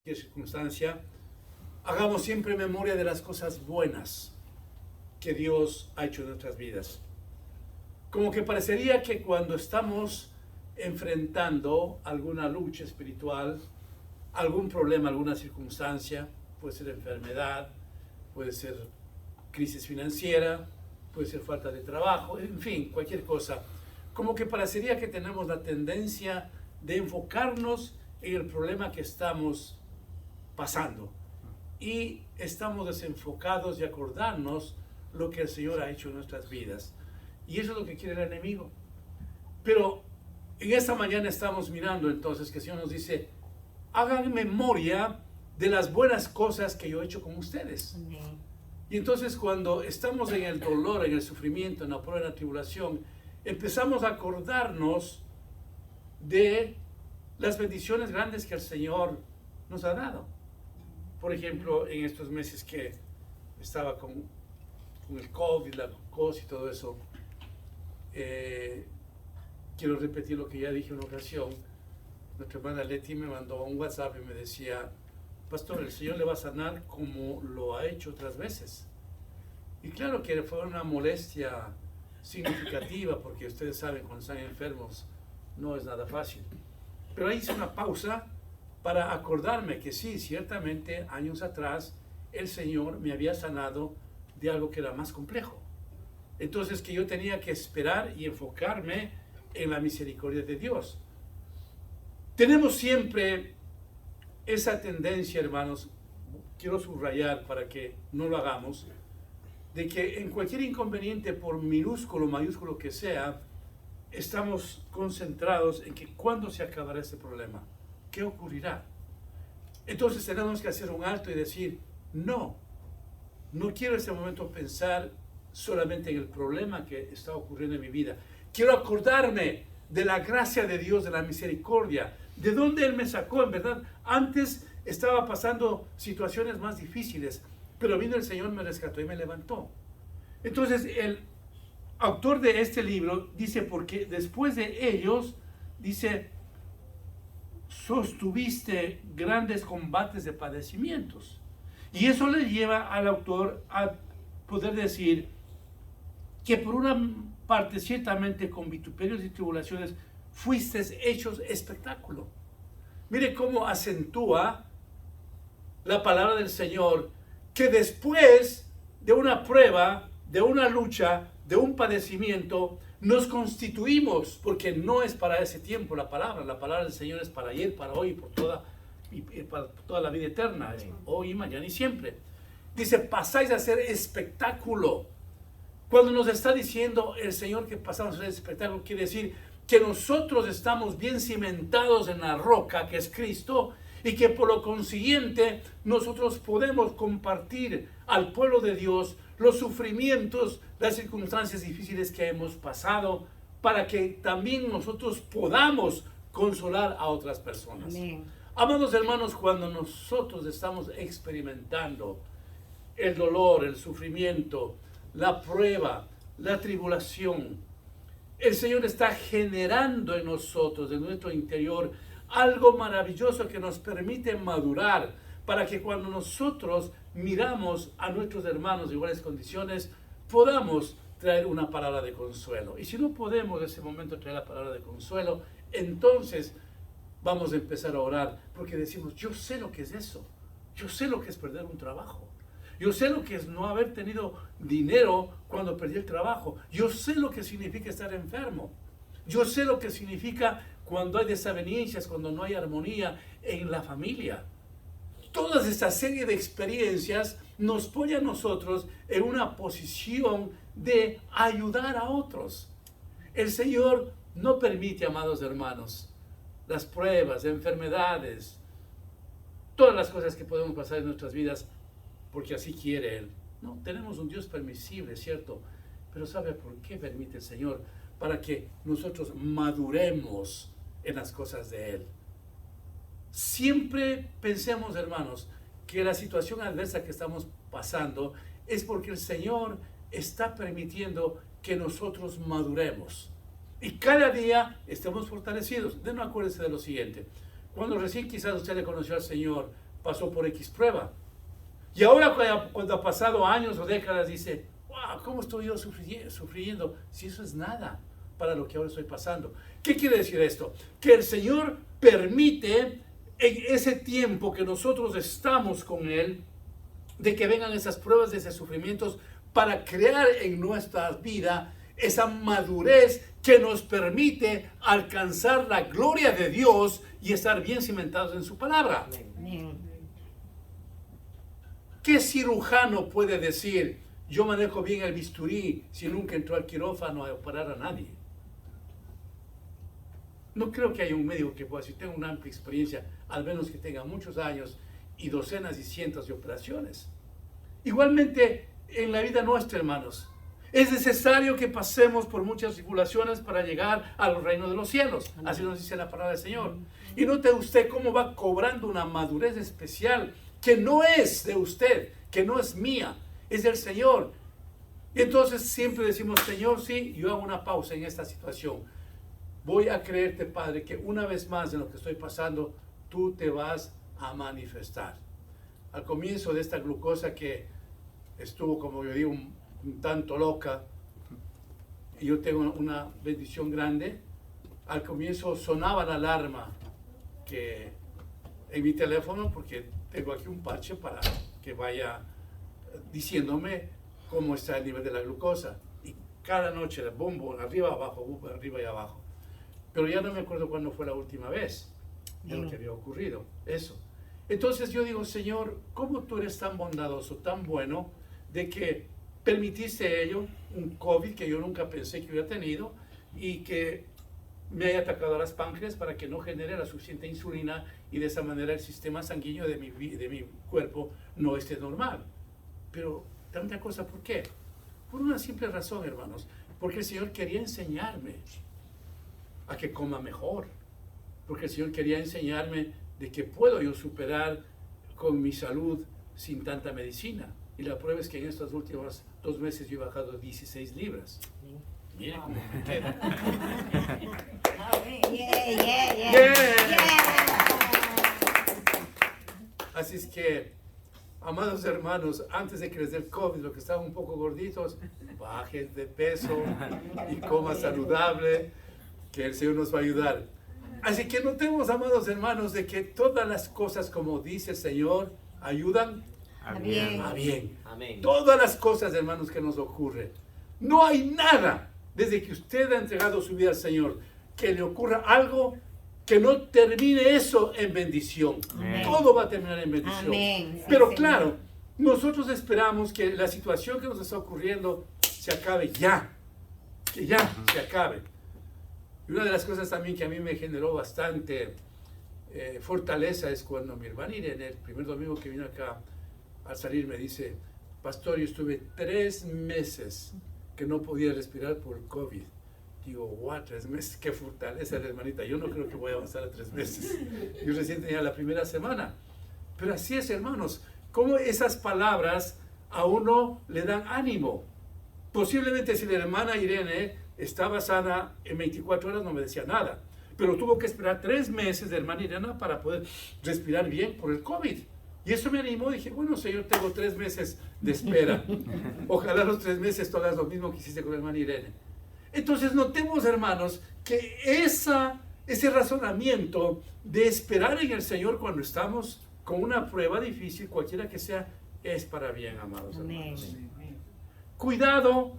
cualquier circunstancia, hagamos siempre memoria de las cosas buenas que Dios ha hecho en nuestras vidas. Como que parecería que cuando estamos enfrentando alguna lucha espiritual, algún problema, alguna circunstancia, puede ser enfermedad, puede ser crisis financiera, puede ser falta de trabajo, en fin, cualquier cosa, como que parecería que tenemos la tendencia de enfocarnos en el problema que estamos pasando y estamos desenfocados de acordarnos lo que el Señor ha hecho en nuestras vidas. Y eso es lo que quiere el enemigo. Pero en esta mañana estamos mirando entonces que el Señor nos dice: hagan memoria de las buenas cosas que yo he hecho con ustedes. Amén. Y entonces cuando estamos en el dolor, en el sufrimiento, en la prueba, en la tribulación, empezamos a acordarnos de las bendiciones grandes que el Señor nos ha dado. Por ejemplo, en estos meses que estaba con el COVID, la glucosa y todo eso, quiero repetir lo que ya dije en una ocasión. Nuestra hermana Leti me mandó un WhatsApp y me decía: pastor, el Señor le va a sanar como lo ha hecho otras veces. Y claro que fue una molestia significativa, porque ustedes saben, cuando están enfermos no es nada fácil. Pero ahí hice una pausa para acordarme que sí, ciertamente años atrás el Señor me había sanado de algo que era más complejo. Entonces que yo tenía que esperar y enfocarme en la misericordia de Dios. Tenemos siempre esa tendencia, hermanos, quiero subrayar para que no lo hagamos, de que en cualquier inconveniente, por minúsculo o mayúsculo que sea, estamos concentrados en que cuándo se acabará este problema, qué ocurrirá. Entonces tenemos que hacer un alto y decir: no quiero en este momento pensar solamente en el problema que está ocurriendo en mi vida. Quiero acordarme de la gracia de Dios, de la misericordia, de dónde Él me sacó. En verdad, antes estaba pasando situaciones más difíciles, pero vino el Señor, me rescató y me levantó. Entonces, el autor de este libro dice: porque después de ellos, dice, sostuviste grandes combates de padecimientos. Y eso le lleva al autor a poder decir que por una parte, ciertamente con vituperios y tribulaciones, fuisteis hechos espectáculo. Mire cómo acentúa la palabra del Señor, que después de una prueba, de una lucha, de un padecimiento, nos constituimos, porque no es para ese tiempo la palabra del Señor es para ayer, para hoy y para toda la vida eterna, es hoy, mañana y siempre. Dice: pasáis a ser espectáculo. Cuando nos está diciendo el Señor que pasamos a ser espectáculo, quiere decir que nosotros estamos bien cimentados en la roca que es Cristo, y que por lo consiguiente nosotros podemos compartir al pueblo de Dios los sufrimientos, las circunstancias difíciles que hemos pasado, para que también nosotros podamos consolar a otras personas. Amén. Amados hermanos, cuando nosotros estamos experimentando el dolor, el sufrimiento, la prueba, la tribulación, el Señor está generando en nosotros, en nuestro interior, algo maravilloso que nos permite madurar, para que cuando nosotros miramos a nuestros hermanos de iguales condiciones, podamos traer una palabra de consuelo. Y si no podemos en ese momento traer la palabra de consuelo, entonces vamos a empezar a orar, porque decimos: yo sé lo que es eso, yo sé lo que es perder un trabajo, yo sé lo que es no haber tenido dinero cuando perdí el trabajo, yo sé lo que significa estar enfermo, yo sé lo que significa cuando hay desavenencias, cuando no hay armonía en la familia. Toda esta serie de experiencias nos pone a nosotros en una posición de ayudar a otros. El Señor no permite, amados hermanos, las pruebas, enfermedades, todas las cosas que podemos pasar en nuestras vidas, porque así quiere Él. No, tenemos un Dios permisible, ¿cierto? Pero ¿sabe por qué permite el Señor? Para que nosotros maduremos en las cosas de Él. Siempre pensemos, hermanos, que la situación adversa que estamos pasando es porque el Señor está permitiendo que nosotros maduremos y cada día estemos fortalecidos. No acuérdense de lo siguiente: cuando recién quizás usted le conoció al Señor, pasó por X prueba. Y ahora cuando ha pasado años o décadas dice, wow, ¿cómo estoy yo sufriendo? Si eso es nada para lo que ahora estoy pasando. ¿Qué quiere decir esto? Que el Señor permite en ese tiempo que nosotros estamos con Él, de que vengan esas pruebas, de esos sufrimientos, para crear en nuestra vida esa madurez que nos permite alcanzar la gloria de Dios y estar bien cimentados en su palabra. Amén. ¿Qué cirujano puede decir, yo manejo bien el bisturí, si nunca entró al quirófano a operar a nadie? No creo que haya un médico que pueda decir, tengo una amplia experiencia, al menos que tenga muchos años y docenas y cientos de operaciones. Igualmente, en la vida nuestra, hermanos, es necesario que pasemos por muchas tribulaciones para llegar al reino de los cielos. Así nos dice la palabra del Señor. Y note usted cómo va cobrando una madurez especial que no es de usted, que no es mía, es del Señor. Y entonces siempre decimos, Señor, sí, yo hago una pausa en esta situación. Voy a creerte, Padre, que una vez más de lo que estoy pasando, tú te vas a manifestar. Al comienzo de esta glucosa que estuvo, como yo digo, un tanto loca, y yo tengo una bendición grande, al comienzo sonaba la alarma que en mi teléfono, porque tengo aquí un parche para que vaya diciéndome cómo está el nivel de la glucosa. Y cada noche, bombo, arriba, abajo, arriba y abajo. Pero ya no me acuerdo cuándo fue la última vez de lo que había ocurrido. Eso. Entonces yo digo, Señor, ¿cómo tú eres tan bondadoso, tan bueno, de que permitiste ello, un COVID que yo nunca pensé que hubiera tenido y que me haya atacado a las páncreas para que no genere la suficiente insulina y de esa manera el sistema sanguíneo de mi cuerpo no esté normal? Pero tanta cosa, ¿por qué? Por una simple razón, hermanos, porque el Señor quería enseñarme a que coma mejor, porque el Señor quería enseñarme de que puedo yo superar con mi salud sin tanta medicina. Y la prueba es que en estos últimos 2 meses yo he bajado 16 libras. Mire cómo me queda. Así es que, amados hermanos, antes de que les dé el COVID, los que estaban un poco gorditos, bajen de peso y coma saludable, que el Señor nos va a ayudar. Así que notemos, amados hermanos, de que todas las cosas, como dice el Señor, ayudan a bien. Amén. Todas las cosas, hermanos, que nos ocurren. No hay nada, desde que usted ha entregado su vida al Señor, que le ocurra algo que no termine eso en bendición. Amén. Todo va a terminar en bendición. Amén. Sí, Pero Señor. claro, nosotros esperamos que la situación que nos está ocurriendo se acabe ya. Que ya se acabe. Y una de las cosas también que a mí me generó bastante fortaleza es cuando mi hermana Irene, el primer domingo que vino acá, al salir me dice, pastor, yo estuve 3 meses que no podía respirar por COVID. Digo, wow, 3 meses, qué fortaleza, hermanita. Yo no creo que voy a avanzar a 3 meses. Yo recién tenía la primera semana. Pero así es, hermanos, cómo esas palabras a uno le dan ánimo. Posiblemente si la hermana Irene estaba sana en 24 horas no me decía nada. Pero tuvo que esperar 3 meses de hermana Irene para poder respirar bien por el COVID. Y eso me animó, dije, bueno, Señor, tengo 3 meses de espera. Ojalá los 3 meses tú hagas lo mismo que hiciste con la hermana Irene. Entonces notemos, hermanos, que ese razonamiento de esperar en el Señor cuando estamos con una prueba difícil, cualquiera que sea, es para bien, amados hermanos. Cuidado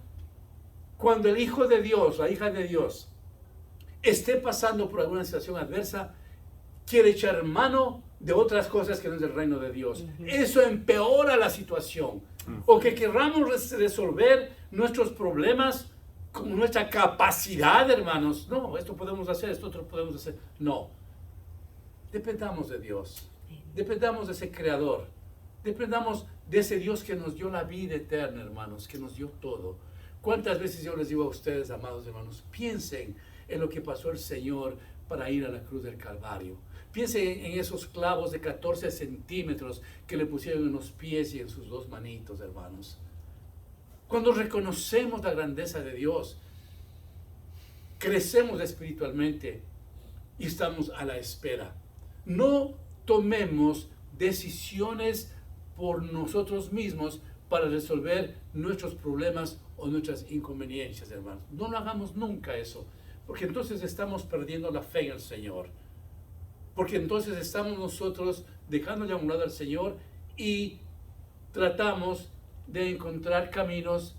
cuando el Hijo de Dios, la hija de Dios, esté pasando por alguna situación adversa, quiere echar mano de otras cosas que no es del reino de Dios. Eso empeora la situación. O que querramos resolver nuestros problemas con nuestra capacidad, hermanos. No, esto podemos hacer, esto otro podemos hacer. No. Dependamos de Dios. Dependamos de ese Creador. Dependamos de ese Dios que nos dio la vida eterna, hermanos, que nos dio todo. ¿Cuántas veces yo les digo a ustedes, amados hermanos, piensen en lo que pasó el Señor para ir a la cruz del Calvario? Piensen en esos clavos de 14 centímetros que le pusieron en los pies y en sus 2 manitos, hermanos. Cuando reconocemos la grandeza de Dios, crecemos espiritualmente y estamos a la espera. No tomemos decisiones por nosotros mismos para resolver nuestros problemas o nuestras inconveniencias, hermanos. No lo hagamos nunca eso, porque entonces estamos perdiendo la fe en el Señor. Porque entonces estamos nosotros dejándole a un lado al Señor y tratamos de encontrar caminos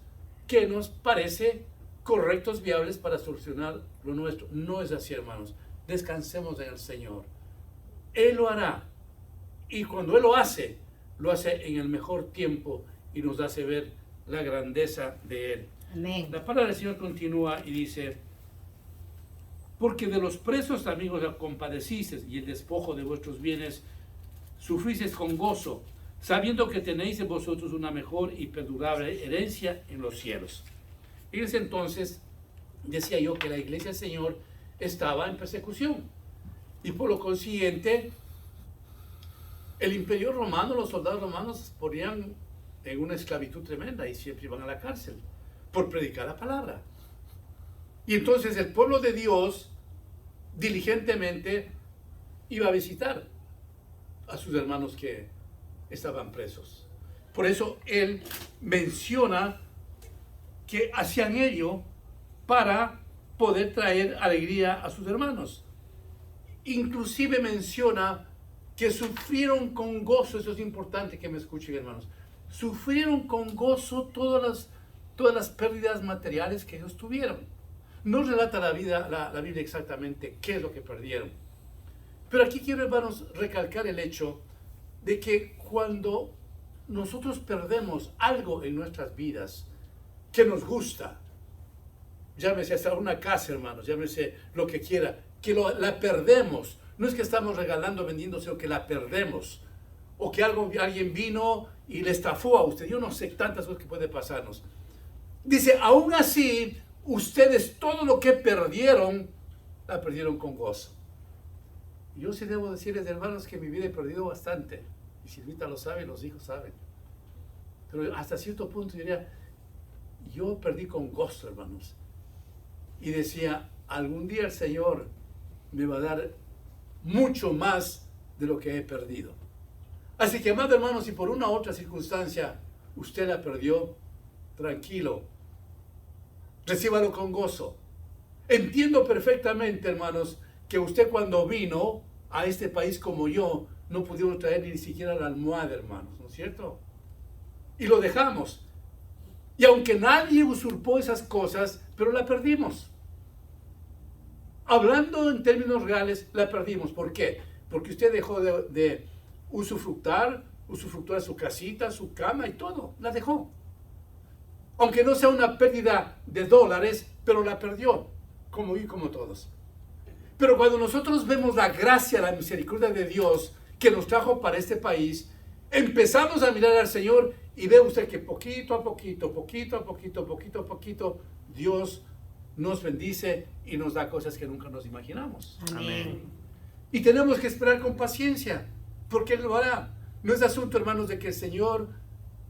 que nos parece correctos, viables para solucionar lo nuestro. No es así, hermanos. Descansemos en el Señor. Él lo hará. Y cuando Él lo hace en el mejor tiempo y nos hace ver la grandeza de Él. Amén. La palabra del Señor continúa y dice: porque de los presos amigos os compadecisteis y el despojo de vuestros bienes sufristeis con gozo, sabiendo que tenéis en vosotros una mejor y perdurable herencia en los cielos. En ese entonces decía yo que la iglesia del Señor estaba en persecución y por lo consiguiente el imperio romano, los soldados romanos ponían en una esclavitud tremenda y siempre iban a la cárcel por predicar la palabra. Y entonces el pueblo de Dios diligentemente iba a visitar a sus hermanos que estaban presos. Por eso él menciona que hacían ello para poder traer alegría a sus hermanos. Inclusive menciona que sufrieron con gozo. Eso es importante que me escuchen, hermanos. Sufrieron con gozo todas las pérdidas materiales que ellos tuvieron. No relata la Biblia exactamente qué es lo que perdieron. Pero aquí quiero, hermanos, recalcar el hecho de que cuando nosotros perdemos algo en nuestras vidas que nos gusta, llámese hasta una casa, hermanos, llámese lo que quiera, que la perdemos. No es que estamos regalando, vendiendo, sino que la perdemos. O que alguien vino y le estafó a usted. Yo no sé tantas cosas que puede pasarnos. Dice, aún así, ustedes todo lo que perdieron, la perdieron con gozo. Yo sí debo decirles, hermanos, que en mi vida he perdido bastante. Y Silvita lo sabe, los hijos saben. Pero hasta cierto punto diría, yo perdí con gozo, hermanos. Y decía, algún día el Señor me va a dar mucho más de lo que he perdido. Así que, amado hermanos, si por una u otra circunstancia usted la perdió, tranquilo, recíbalo con gozo. Entiendo perfectamente, hermanos, que usted cuando vino a este país como yo, no pudimos traer ni siquiera la almohada, hermanos, ¿no es cierto? Y lo dejamos. Y aunque nadie usurpó esas cosas, pero la perdimos. Hablando en términos reales, la perdimos. ¿Por qué? Porque usted dejó de usufructuar su casita, su cama y todo. La dejó. Aunque no sea una pérdida de dólares, pero la perdió, como todos. Pero cuando nosotros vemos la gracia, la misericordia de Dios que nos trajo para este país, empezamos a mirar al Señor y ve usted que poquito a poquito, Dios nos bendice y nos da cosas que nunca nos imaginamos. Amén. Y tenemos que esperar con paciencia, porque Él lo hará. No es asunto, hermanos, de que el Señor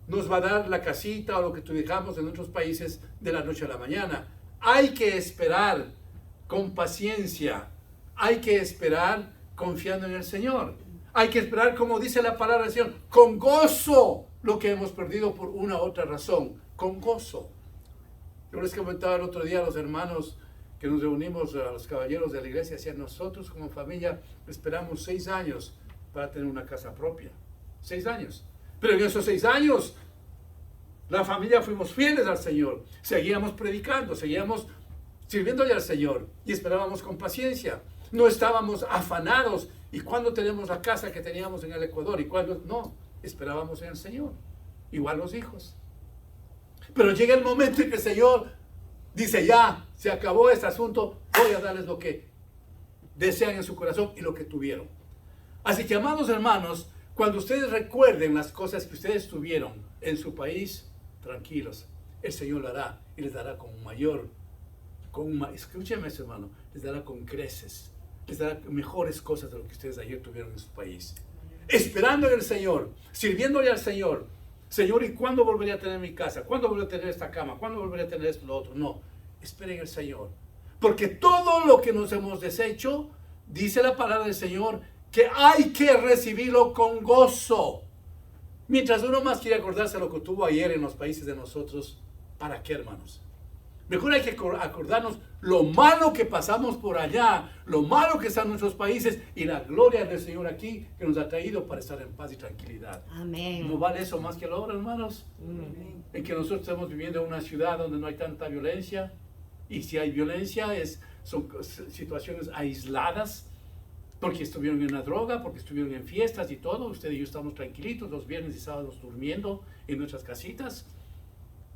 nos va a dar la casita o lo que dejamos en otros países de la noche a la mañana. Hay que esperar con paciencia. Hay que esperar confiando en el Señor. Hay que esperar, como dice la palabra del Señor, con gozo lo que hemos perdido por una u otra razón. Con gozo. Yo les comentaba el otro día a los hermanos que nos reunimos, a los caballeros de la iglesia, decían, nosotros como familia esperamos 6 años para tener una casa propia. 6 años. Pero en esos 6 años, la familia fuimos fieles al Señor. Seguíamos predicando, seguíamos sirviéndole al Señor y esperábamos con paciencia. No estábamos afanados. ¿Y cuándo tenemos la casa que teníamos en el Ecuador? ¿Y cuándo? No, esperábamos en el Señor. Igual los hijos. Pero llega el momento en que el Señor dice, ya, se acabó este asunto, voy a darles lo que desean en su corazón y lo que tuvieron. Así que, amados hermanos, cuando ustedes recuerden las cosas que ustedes tuvieron en su país, tranquilos, el Señor lo hará y les dará escúcheme eso, hermano, les dará con creces, les dará mejores cosas de lo que ustedes ayer tuvieron en su país. Esperando en el Señor, sirviéndole al Señor. Señor, ¿y cuándo volveré a tener mi casa? ¿Cuándo volveré a tener esta cama? ¿Cuándo volveré a tener esto, lo otro? No, esperen en el Señor. Porque todo lo que nos hemos deshecho, dice la palabra del Señor, que hay que recibirlo con gozo. Mientras uno más quiere acordarse de lo que tuvo ayer en los países de nosotros, ¿para qué, hermanos? Mejor hay que acordarnos lo malo que pasamos por allá, lo malo que está en nuestros países y la gloria del Señor aquí que nos ha traído para estar en paz y tranquilidad. Amén. ¿No vale eso más que la obra, hermanos? Amén. En que nosotros estamos viviendo en una ciudad donde no hay tanta violencia, y si hay violencia son situaciones aisladas, porque estuvieron en la droga, porque estuvieron en fiestas y todo. Usted y yo estamos tranquilitos los viernes y sábados durmiendo en nuestras casitas.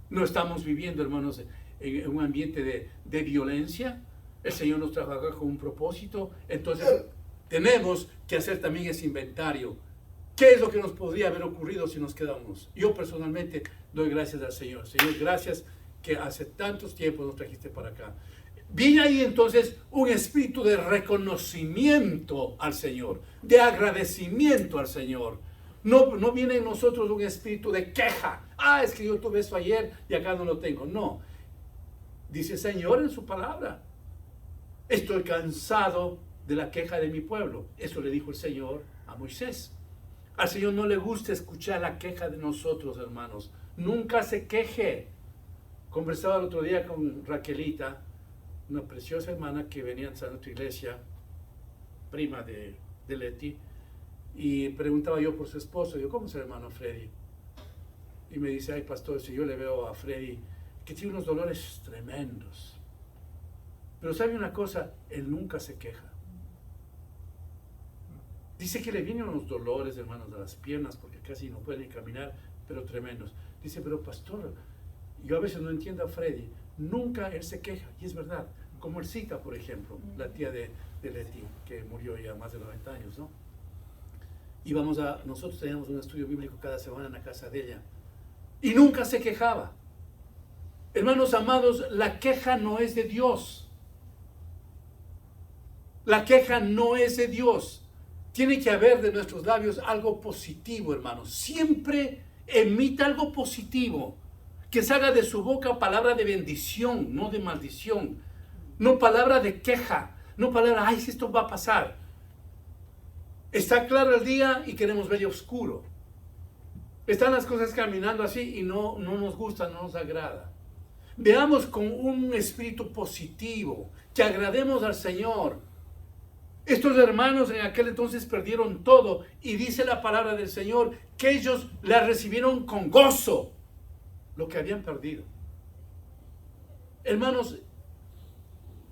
No estamos viviendo, hermanos, en un ambiente de violencia. El Señor nos trajo acá con un propósito. Entonces tenemos que hacer también ese inventario. ¿Qué es lo que nos podría haber ocurrido si nos quedamos? Yo personalmente doy gracias al Señor. Señor, gracias que hace tantos tiempos nos trajiste para acá. Viene ahí entonces un espíritu de reconocimiento al Señor, de agradecimiento al Señor. No viene en nosotros un espíritu de queja. Ah, es que yo tuve eso ayer y acá no lo tengo. No. Dice el Señor en su palabra: estoy cansado de la queja de mi pueblo. Eso le dijo el Señor a Moisés. Al Señor no le gusta escuchar la queja de nosotros, hermanos. Nunca se queje. Conversaba el otro día con Raquelita, una preciosa hermana que venía a nuestra iglesia, prima de Leti, y preguntaba yo por su esposo. Yo, ¿cómo es el hermano Freddy? Y me dice: ay, pastor, si yo le veo a Freddy que tiene unos dolores tremendos, pero sabe una cosa, él nunca se queja. Dice que le vienen unos dolores, hermanos, de las piernas, porque casi no puede ni caminar, pero tremendos. Dice: pero pastor, yo a veces no entiendo a Freddy, nunca él se queja. Y es verdad, como Elcita, por ejemplo, la tía de Leti, que murió ya más de 90 años, ¿no? Nosotros teníamos un estudio bíblico cada semana en la casa de ella, y nunca se quejaba. Hermanos amados, la queja no es de Dios. La queja no es de Dios. Tiene que haber de nuestros labios algo positivo, hermanos. Siempre emita algo positivo. Que salga de su boca palabra de bendición, no de maldición. No palabra de queja. No palabra, ay, si esto va a pasar. Está claro el día y queremos verlo oscuro. Están las cosas caminando así y no nos gusta, no nos agrada. Veamos con un espíritu positivo, que agrademos al Señor. Estos hermanos en aquel entonces perdieron todo, y dice la palabra del Señor que ellos la recibieron con gozo, lo que habían perdido. Hermanos,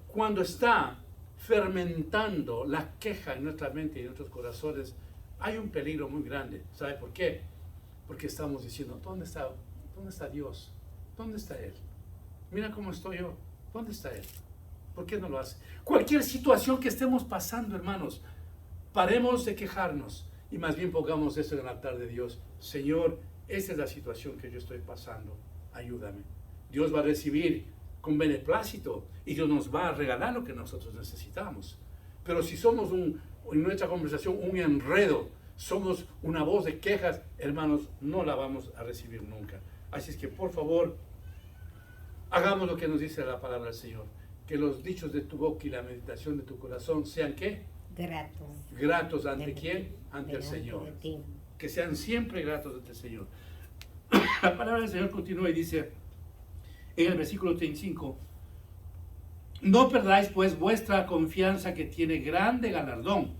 cuando está fermentando la queja en nuestra mente y en nuestros corazones, hay un peligro muy grande. ¿Sabe por qué? Porque estamos diciendo: ¿dónde está Dios? ¿Dónde está Él? Mira cómo estoy yo. ¿Dónde está Él? ¿Por qué no lo hace? Cualquier situación que estemos pasando, hermanos, paremos de quejarnos y más bien pongamos eso en el altar de Dios. Señor, esa es la situación que yo estoy pasando. Ayúdame. Dios va a recibir con beneplácito y Dios nos va a regalar lo que nosotros necesitamos. Pero si somos en nuestra conversación un enredo, somos una voz de quejas, hermanos, no la vamos a recibir nunca. Así es que, por favor, hagamos lo que nos dice la palabra del Señor. Que los dichos de tu boca y la meditación de tu corazón sean, ¿qué? Gratos. Gratos ante quién? Ante el Señor. Que sean siempre gratos ante el Señor. La palabra del Señor continúa y dice en el versículo 35: no perdáis pues vuestra confianza, que tiene grande galardón,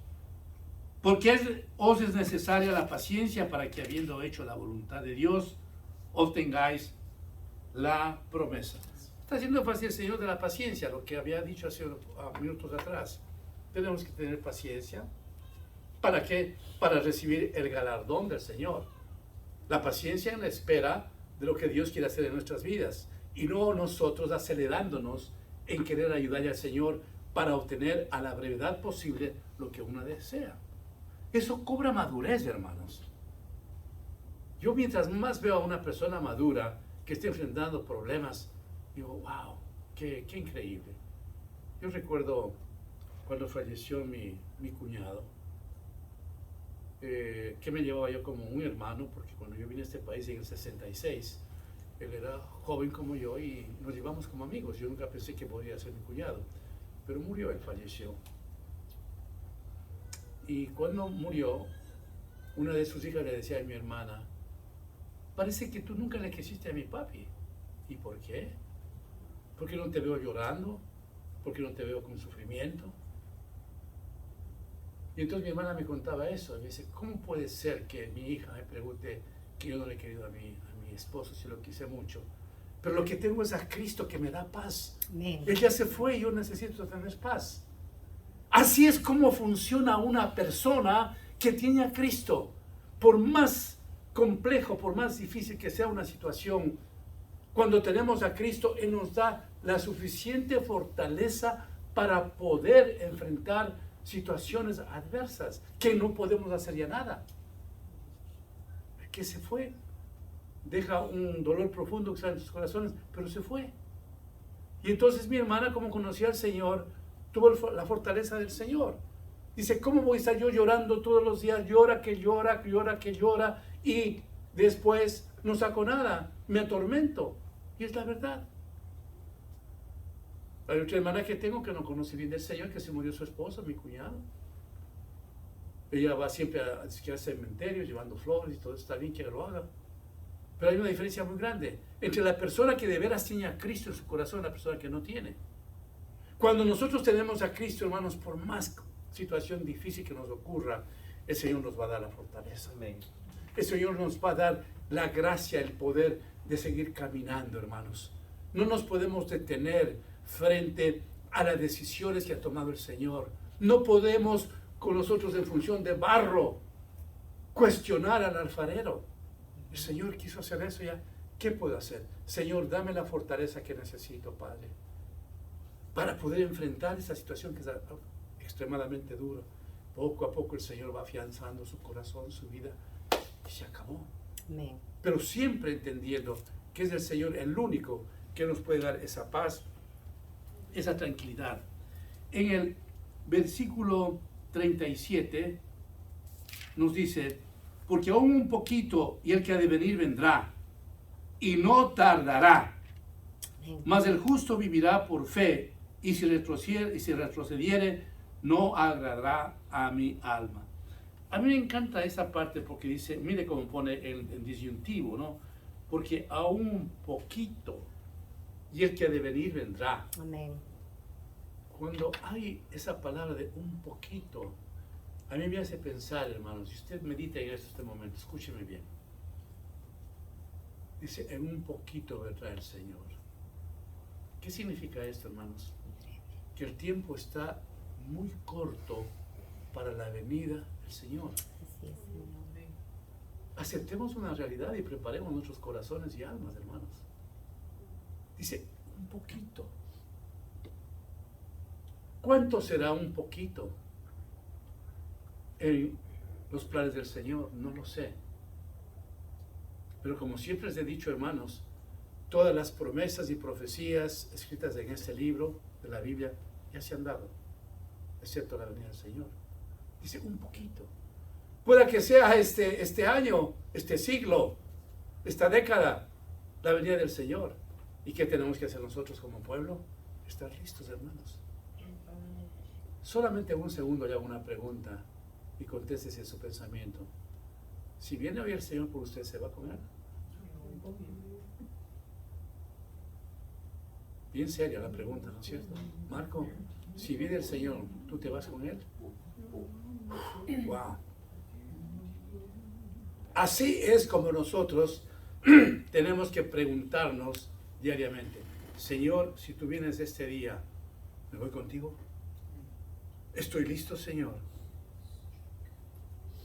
porque os es necesaria la paciencia, para que, habiendo hecho la voluntad de Dios, obtengáis la promesa. Está haciendo énfasis el Señor de la paciencia, lo que había dicho hace minutos atrás. Tenemos que tener paciencia. ¿Para qué? Para recibir el galardón del Señor. La paciencia en la espera de lo que Dios quiere hacer en nuestras vidas, y no nosotros acelerándonos en querer ayudarle al Señor para obtener a la brevedad posible lo que uno desea. Eso cobra madurez, hermanos. Yo, mientras más veo a una persona madura que esté enfrentando problemas, digo: wow, qué increíble. Yo recuerdo cuando falleció mi cuñado, que me llevaba yo como un hermano, porque cuando yo vine a este país en el 66, él era joven como yo y nos llevamos como amigos. Yo nunca pensé que podría ser mi cuñado, pero murió, él falleció. Y cuando murió, una de sus hijas le decía a mi hermana, parece que tú nunca le quisiste a mi papi. ¿Y por qué? ¿Por qué no te veo llorando? ¿Por qué no te veo con sufrimiento? Y entonces mi hermana me contaba eso. Y me dice, ¿cómo puede ser que mi hija me pregunte que yo no le he querido a mi esposo, si lo quise mucho? Pero lo que tengo es a Cristo que me da paz. Amén. Él ya se fue y yo necesito tener paz. Así es como funciona una persona que tiene a Cristo. Por más complejo, por más difícil que sea una situación, cuando tenemos a Cristo, Él nos da la suficiente fortaleza para poder enfrentar situaciones adversas, que no podemos hacer ya nada. Que se fue. Deja un dolor profundo que sale en sus corazones, pero se fue. Y entonces mi hermana, como conocía al Señor, tuvo la fortaleza del Señor. Dice, ¿cómo voy a estar yo llorando todos los días? Llora, que llora, llora, que llora, y después no saco nada, me atormento. Y es la verdad. Hay otra hermana que tengo que no conoce bien del Señor, que se murió su esposo, mi cuñado. Ella va siempre al cementerio llevando flores y todo, está bien que lo haga. Pero hay una diferencia muy grande entre la persona que de veras tiene a Cristo en su corazón y la persona que no tiene. Cuando nosotros tenemos a Cristo, hermanos, por más situación difícil que nos ocurra, el Señor nos va a dar la fortaleza. Amén. El Señor nos va a dar la gracia, el poder de seguir caminando, hermanos. No nos podemos detener frente a las decisiones que ha tomado el Señor. No podemos, con nosotros en función de barro, cuestionar al alfarero. El Señor quiso hacer eso ya. ¿Qué puedo hacer? Señor, dame la fortaleza que necesito, Padre, para poder enfrentar esta situación que es extremadamente dura. Poco a poco el Señor va afianzando su corazón, su vida, y se acabó. Amén. Pero siempre entendiendo que es el Señor el único que nos puede dar esa paz, esa tranquilidad. En el versículo 37 nos dice, porque aún un poquito y el que ha de venir vendrá, y no tardará. Amén. Mas el justo vivirá por fe, y si retrocediere, no agradará a mi alma. A mí me encanta esa parte porque dice, mire cómo pone el disyuntivo, ¿no? Porque aún un poquito, y el que ha de venir vendrá. Amén. Cuando hay esa palabra de un poquito, a mí me hace pensar, hermanos, si usted medita en este momento, escúcheme bien. Dice, en un poquito vendrá el Señor. ¿Qué significa esto, hermanos? Que el tiempo está muy corto para la venida del Señor. Así es, Señor. Aceptemos una realidad y preparemos nuestros corazones y almas, hermanos. Dice, un poquito. ¿Cuánto será un poquito en los planes del Señor? No lo sé. Pero como siempre les he dicho, hermanos, todas las promesas y profecías escritas en este libro de la Biblia ya se han dado, excepto la venida del Señor. Dice, un poquito. Pueda que sea este año, este siglo, esta década, la venida del Señor. ¿Y qué tenemos que hacer nosotros como pueblo? Estar listos, hermanos. Solamente un segundo le hago una pregunta y contéstese su pensamiento. Si viene hoy el Señor por usted, ¿se va con Él? Bien seria la pregunta, ¿no es cierto? Marco, si viene el Señor, ¿tú te vas con Él? Wow. Así es como nosotros tenemos que preguntarnos diariamente, Señor, si tú vienes este día, ¿me voy contigo? ¿Estoy listo, Señor?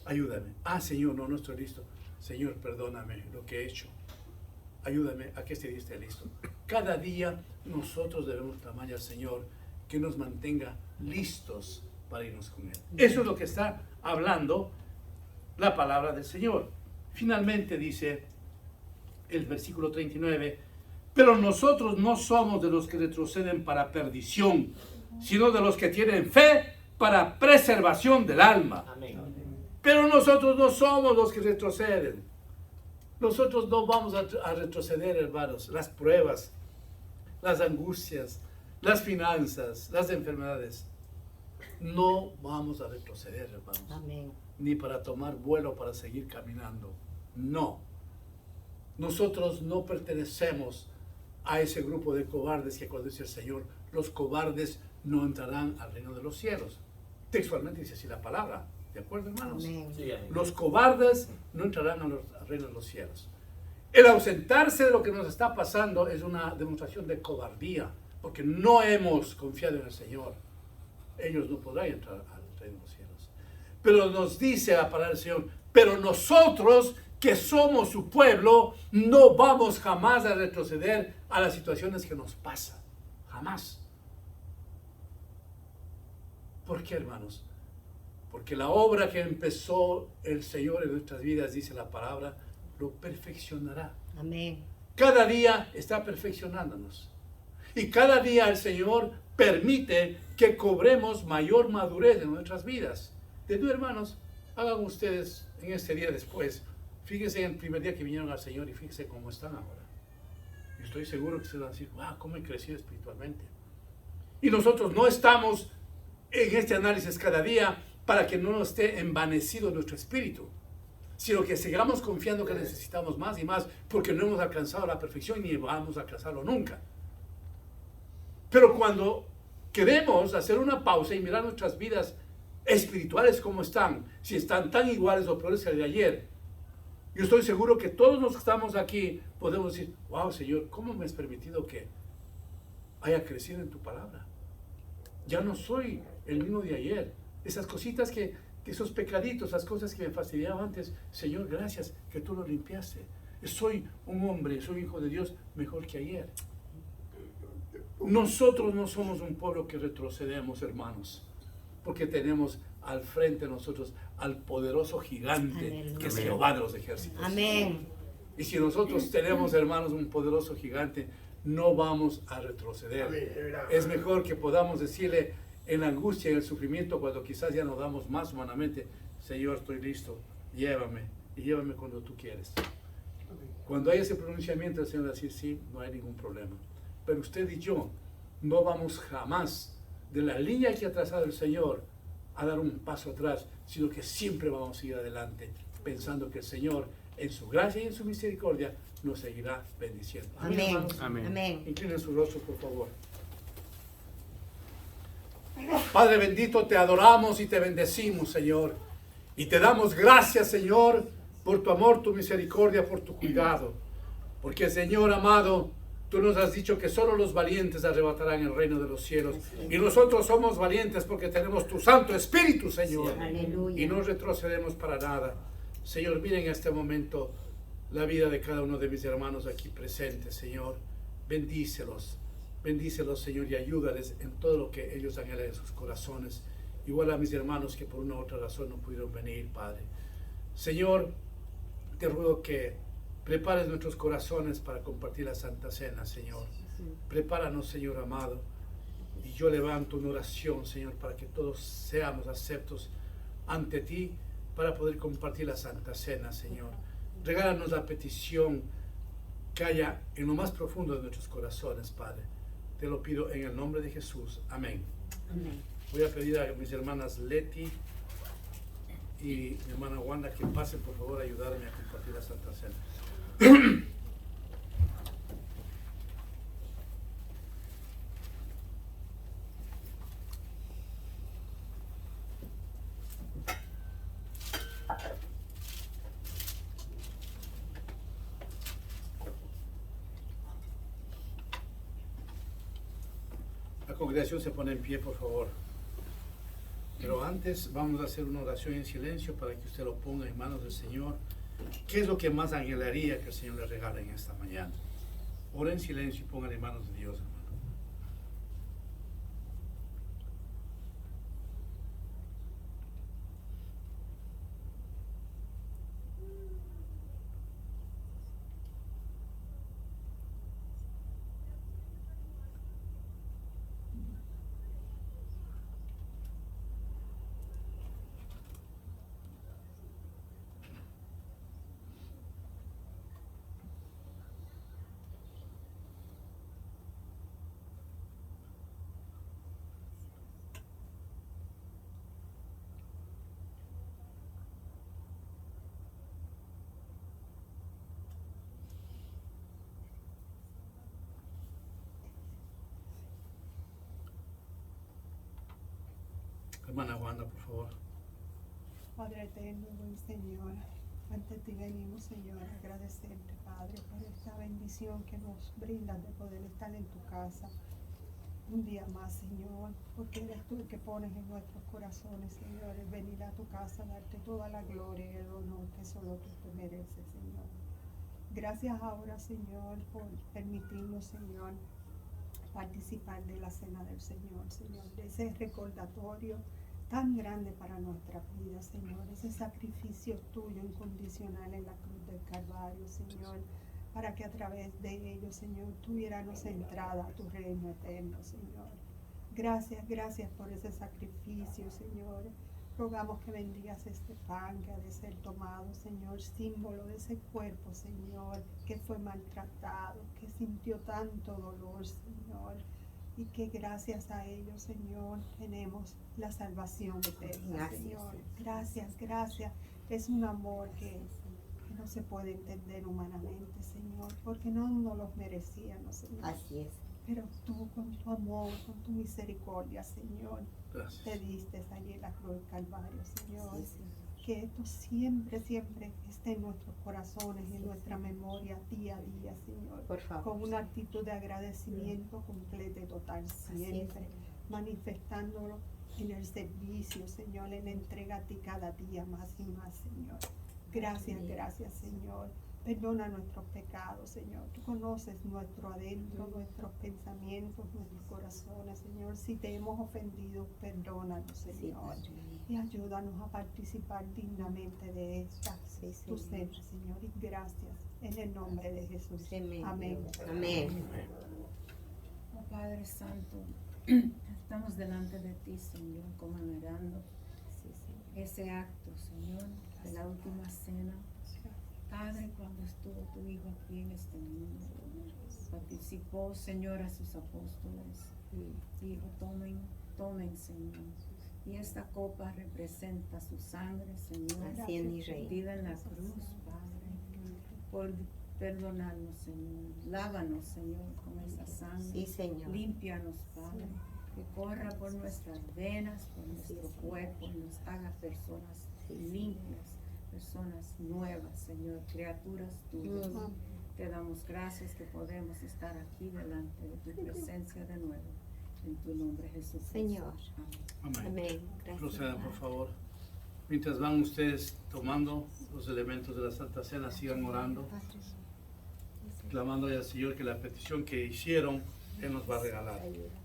Ayúdame. Señor, no estoy listo. Señor, perdóname lo que he hecho. Ayúdame a que este día esté listo. Cada día nosotros debemos clamar al Señor que nos mantenga listos para irnos con Él. Eso es lo que está hablando la palabra del Señor. Finalmente dice el versículo 39, pero nosotros no somos de los que retroceden para perdición, sino de los que tienen fe para preservación del alma. Amén. Pero nosotros no somos los que retroceden. Nosotros no vamos a retroceder, hermanos. Las pruebas, las angustias, las finanzas, las enfermedades No vamos a retroceder, hermanos. Amén. Ni para tomar vuelo para seguir caminando. No. Nosotros no pertenecemos a ese grupo de cobardes que cuando dice el Señor, los cobardes no entrarán al reino de los cielos. Textualmente dice así la palabra. ¿De acuerdo, hermanos? Amén. Sí, amén. Los cobardes no entrarán al reino de los cielos. El ausentarse de lo que nos está pasando es una demostración de cobardía, porque no hemos confiado en el Señor. Ellos no podrán entrar al reino de los cielos. Pero nos dice la palabra del Señor, pero nosotros que somos su pueblo, no vamos jamás a retroceder a las situaciones que nos pasan. Jamás. ¿Por qué, hermanos? Porque la obra que empezó el Señor en nuestras vidas, dice la palabra, lo perfeccionará. Amén. Cada día está perfeccionándonos. Y cada día el Señor permite que cobremos mayor madurez en nuestras vidas. De nuevo, hermanos, hagan ustedes en este día después. Fíjense en el primer día que vinieron al Señor y fíjense cómo están ahora. Y estoy seguro que se van a decir, wow, cómo he crecido espiritualmente. Y nosotros no estamos en este análisis cada día para que no nos esté envanecido nuestro espíritu, sino que sigamos confiando que necesitamos más y más, porque no hemos alcanzado la perfección ni vamos a alcanzarlo nunca. Pero cuando queremos hacer una pausa y mirar nuestras vidas espirituales cómo están, si están tan iguales o peores que el de ayer, yo estoy seguro que todos los que estamos aquí podemos decir, wow, Señor, ¿cómo me has permitido que haya crecido en tu palabra? Ya no soy el mismo de ayer. Esas cositas que esos pecaditos, esas cosas que me fastidiaban antes, Señor, gracias que tú lo limpiaste. Soy un hombre, soy hijo de Dios mejor que ayer. Nosotros no somos un pueblo que retrocedemos, hermanos, porque tenemos al frente de nosotros al poderoso gigante, Aleluya. que es Jehová de los ejércitos. Amén. Y si nosotros tenemos, hermanos, un poderoso gigante, no vamos a retroceder. Es mejor que podamos decirle en la angustia y en el sufrimiento, cuando quizás ya no damos más humanamente, Señor, estoy listo, llévame, y llévame cuando tú quieres. Cuando hay ese pronunciamiento, el Señor va a decir, sí, no hay ningún problema. Pero usted y yo no vamos jamás de la línea que ha trazado el Señor a dar un paso atrás, sino que siempre vamos a ir adelante, pensando que el Señor, en su gracia y en su misericordia, nos seguirá bendiciendo. Amén. Hermanos. Amén. Amén. Inclinen su rostro, por favor. Padre bendito, te adoramos y te bendecimos, Señor. Y te damos gracias, Señor, por tu amor, tu misericordia, por tu cuidado. Porque, Señor amado, tú nos has dicho que solo los valientes arrebatarán el reino de los cielos. Y nosotros somos valientes porque tenemos tu Santo Espíritu, Señor. Aleluya. Y no retrocedemos para nada. Señor, miren en este momento la vida de cada uno de mis hermanos aquí presentes, Señor. Bendícelos. Bendícelos, Señor, y ayúdales en todo lo que ellos anhelan en sus corazones. Igual a mis hermanos que por una u otra razón no pudieron venir, Padre. Señor, te ruego que prepares nuestros corazones para compartir la Santa Cena, Señor. Prepáranos, Señor amado. Y yo levanto una oración, Señor, para que todos seamos aceptos ante ti para poder compartir la Santa Cena, Señor. Regálanos la petición que haya en lo más profundo de nuestros corazones, Padre. Te lo pido en el nombre de Jesús. Amén. Amén. Voy a pedir a mis hermanas Leti y mi hermana Wanda que pasen, por favor, a ayudarme a compartir la Santa Cena. La congregación se pone en pie, por favor. Pero antes vamos a hacer una oración en silencio para que usted lo ponga en manos del Señor. ¿Qué es lo que más anhelaría que el Señor le regale en esta mañana? Ora en silencio y pongan en manos de Dios, hermano. Hermana Wanda, por favor. Padre eterno, buen Señor, ante ti venimos, Señor, a agradecerte, Padre, por esta bendición que nos brindas de poder estar en tu casa un día más, Señor, porque eres tú el que pones en nuestros corazones, Señor, el venir a tu casa, darte toda la gloria y el honor que solo tú te mereces, Señor. Gracias ahora, Señor, por permitirnos, Señor, participar de la cena del Señor, Señor, de ese recordatorio tan grande para nuestra vida, Señor, ese sacrificio tuyo incondicional en la cruz del Calvario, Señor, para que a través de ello, Señor, tuviéramos entrada a tu reino eterno, Señor. Gracias, gracias por ese sacrificio, Señor. Rogamos que bendigas este pan que ha de ser tomado, Señor, símbolo de ese cuerpo, Señor, que fue maltratado, que sintió tanto dolor, Señor, y que gracias a ello, Señor, tenemos la salvación eterna, Gracias, Señor. Gracias, gracias. Es un amor que no se puede entender humanamente, Señor, porque no nos los merecíamos, Señor. Así es. Pero tú, con tu amor, con tu misericordia, Señor, Gracias. te diste allí en la cruz del Calvario, Señor. Sí, Señor. Que esto siempre, siempre esté en nuestros corazones y en nuestra memoria día a día, Señor. Por favor. Con una actitud de agradecimiento completa y total siempre, manifestándolo en el servicio, Señor, en la entrega a ti cada día más y más, Señor. Gracias, gracias, Señor. Perdona nuestros pecados, Señor. Tú conoces nuestro adentro, nuestros pensamientos, nuestros corazones, Señor. Si te hemos ofendido, perdónanos, Señor. Y ayúdanos a participar dignamente de esta tu cena, Señor. Y gracias en el nombre de Jesús. Amén. Amén. Amén. Oh Padre Santo, estamos delante de ti, Señor, conmemorando Sí, Señor. ese acto, Señor, de la última cena. Padre, cuando estuvo tu Hijo aquí en este mundo, participó, Señor, a sus apóstoles. Dijo, tomen, Señor. Y esta copa representa su sangre, Señor, Así es, mi Rey. vertida en la cruz, Padre, por perdonarnos, Señor. Lávanos, Señor, con esa sangre. Sí, Señor. Límpianos, Padre. Que corra por nuestras venas, por nuestro cuerpo, y nos haga personas limpias, personas nuevas, Señor, criaturas tuyas. Te damos gracias que podemos estar aquí delante de tu presencia de nuevo. En tu nombre, Jesús. Señor. Amén. Amén. Amén. Gracias. Procedan, por favor. Mientras van ustedes tomando los elementos de la Santa Cena, sigan orando, clamando al Señor que la petición que hicieron, Él nos va a regalar. Gracias.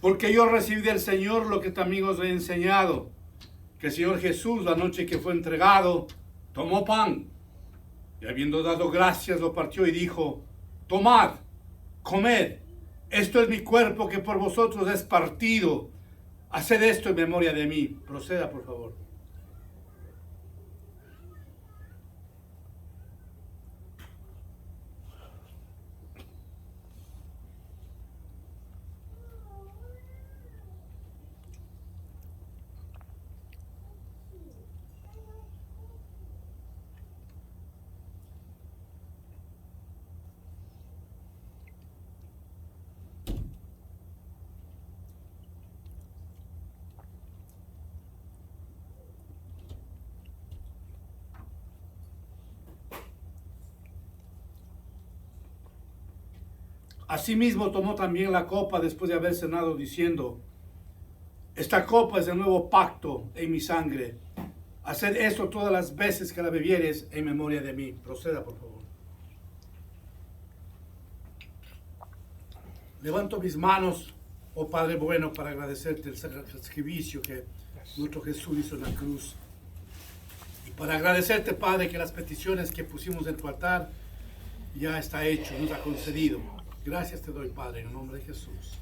Porque yo recibí del Señor lo que también os he enseñado, que el Señor Jesús, la noche que fue entregado, tomó pan, y habiendo dado gracias, lo partió y dijo, tomad, comed, esto es mi cuerpo que por vosotros es partido, haced esto en memoria de mí. Proceda, por favor. Asimismo tomó también la copa después de haber cenado, diciendo: esta copa es el nuevo pacto en mi sangre. Haced esto todas las veces que la bebieres en memoria de mí. Proceda, por favor. Levanto mis manos, oh Padre bueno, para agradecerte el sacrificio que nuestro Jesús hizo en la cruz. Y para agradecerte, Padre, que las peticiones que pusimos en tu altar ya está hecho, nos ha concedido. Gracias te doy, Padre, en el nombre de Jesús.